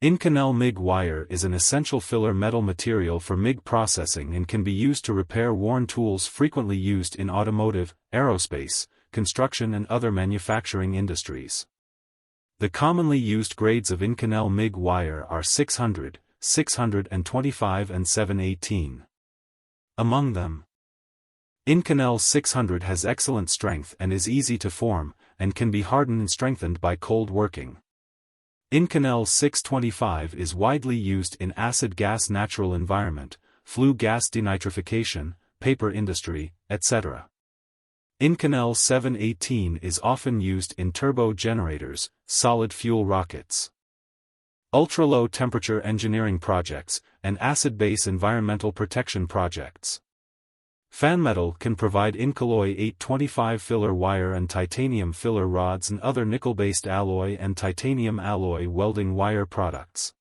Inconel MIG wire is an essential filler metal material for MIG processing and can be used to repair worn tools frequently used in automotive, aerospace, construction and other manufacturing industries. The commonly used grades of Inconel MIG wire are 600, 625 and 718. Among them, Inconel 600 has excellent strength and is easy to form, and can be hardened and strengthened by cold working. Inconel 625 is widely used in acid-gas natural environment, flue gas denitrification, paper industry, etc. Inconel 718 is often used in turbo generators, solid fuel rockets, ultra-low temperature engineering projects, and acid-base environmental protection projects. FANMETAL can provide Incoloy 825 filler wire and titanium filler rods and other nickel-based alloy and titanium alloy welding wire products.